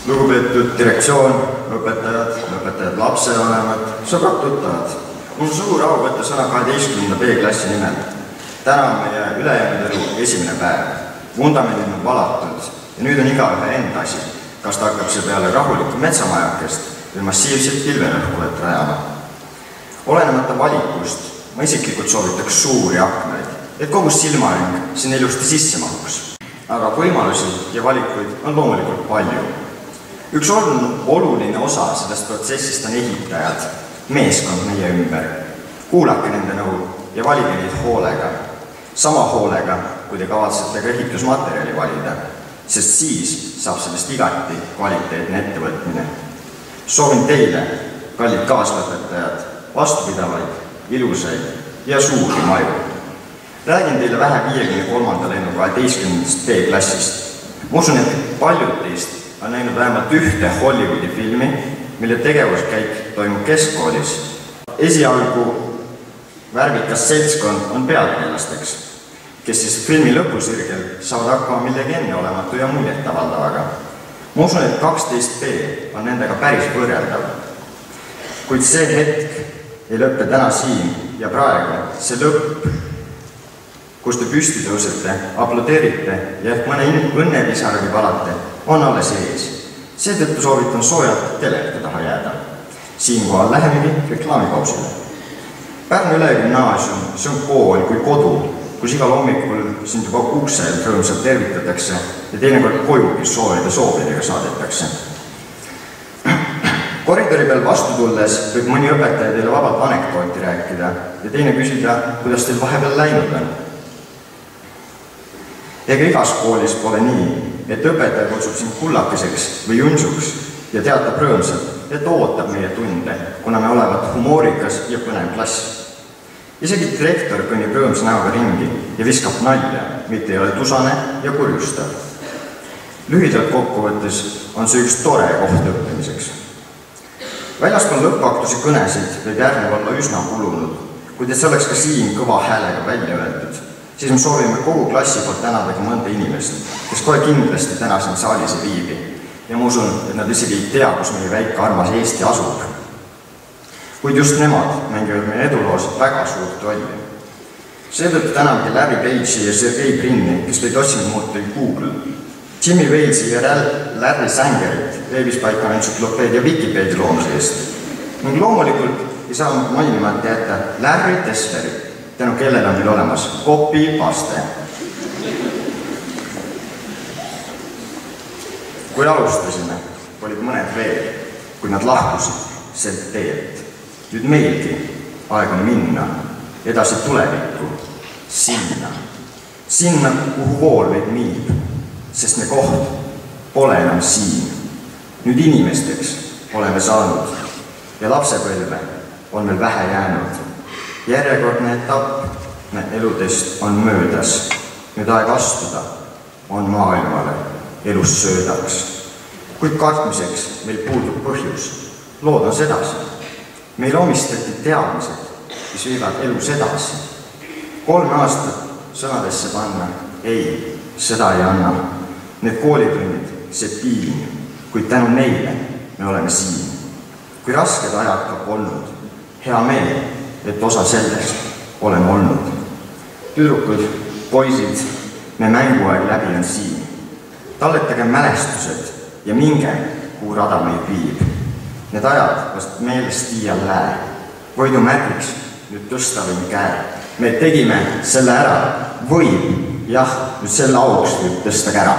Lugupeetud direktsioon, õpetajad, lapsevanemad, sõbrad, tuttavad. Mul on suur au võtta sõna 12. B-klassi nimel. Täna on meie ülejäänud elu esimene päev. Vundamendid on valatud ja nüüd on igaühe enda asi, kas ta hakkab see peale rahulikku metsamajakest või massiivset pilverõhkujat rajama. Olenemata valikust, ma isiklikult soovitaks suuri aknaid, et kogu silmaring sinna ilusti sisse mahuks. Aga võimalusi ja valikuid on loomulikult palju. Üks oluline osa sellest protsessist on ehitajad, meeskond meie ümber. Kuulake nende nõu ja valige neid hoolega. Sama hoolega, kui te kavatsete ka ehitusmaterjali valida, sest siis saab sellest igati kvaliteetne ettevõtmine. Soovin teile, kallid kaaslõpetajad, vastupidavaid, ilusaid ja suuri maju. Räägin teile vähe 53. lennu 12. B-klassist. Ma usun, et paljud teist on näinud vähemalt ühte Hollywoodi filmi, mille tegevuskäik toimub keskkoolis. Esialgu värvikas seltskond on pealtneelasteks, kes siis filmi lõpusirgel saavad hakkama millegi enneolematu ja muljetavaldavaga. Ma usun, et 12B on nendega päris võrreldav. Kuid see hetk ei lõppe täna siin ja praegu, see lõpp, kus te püsti tõusete, aplodeerite ja ehk mõne õnnepisaragi valate, on alles ees. Seetõttu soovitan soojalt telete taha jääda. Siinkohal lähemegi reklaamipausile. Pärnu Ülegümnaasium, see on kool kui kodu, kus igal hommikul sind juba uksel rõõmsalt tervitatakse ja teinekord kojugi soojade soovidega saadetakse. Koridori peal vastu tulles võib mõni õpetaja teile vabalt anekdooti rääkida ja teine küsida, kuidas teil vahepeal läinud on. Ega igas koolis pole nii, et õpetaja kutsub sind kullakeseks või junsuks ja teatab rõõmsalt, et ootab meie tunde, kuna me olevat humoorikas ja põnev klass. Isegi direktor kõnnib rõõmsa näoga ringi ja viskab nalja, mitte ei ole tusane ja kurjustav. Lühidalt kokkuvõttes on see üks tore koht õppimiseks. Väljaspool lõpuaktusi kõnesid võib järgnev olla üsna kulunud, kuid et see oleks ka siin kõva häälega välja öeldud, siis me soovime kogu klassi poolt tänada ka mõnda inimest, kes kohe kindlasti täna siin saalis ei viibi. Ja ma usun, et nad isegi ei tea, kus meie väike armas Eesti asub. Kuid just nemad mängivad meie eduloos väga suurt rolli. Seetõttu tänamegi Larry Page'i ja Sergei Brinni, kes tõid otsimamootori Google, Jimmy Walesi ja Larry Sangerit, veebispaika entsüklopeedia Wikipedia loomise eest. Ning loomulikult ei saa mainimata jätta Larry Teslerit, tänu kellel on meil olemas copy-paste. Kui alustasime, olid mõned veel, kui nad lahkusidselt teelt. Nüüd meilgi aeg on minna edasi tulevikku, sinna. Sinna, kuhu vool meid viib, sest me koht pole enam siin. Nüüd inimesteks oleme saanud ja lapsepõlve on meil vähe jäänud. Järjekordne etapp eludest on möödas. Nüüd aeg astuda on maailmale elus söödaks. Kuid kartmiseks meil puudub põhjus. Lood on sedasi. Meil omistati teadmised, mis viivad elus edasi. 3 aastat sõnadesse panna, ei, seda ei anna. Need koolitunnid, see piin, kuid tänu neile me oleme siin. Kui rasked ajad ka polnud, hea meel, et osa sellest oleme olnud. Tüdrukud, poisid, me mänguaeg läbi on siin. Talletage mälestused ja minge, kuhu rada meid viib. Need ajad vast meelest iial lää. Võidu märgiks nüüd tõsta võin käe. Me tegime selle ära. Võib, jah, nüüd selle auks võib tõsta kära.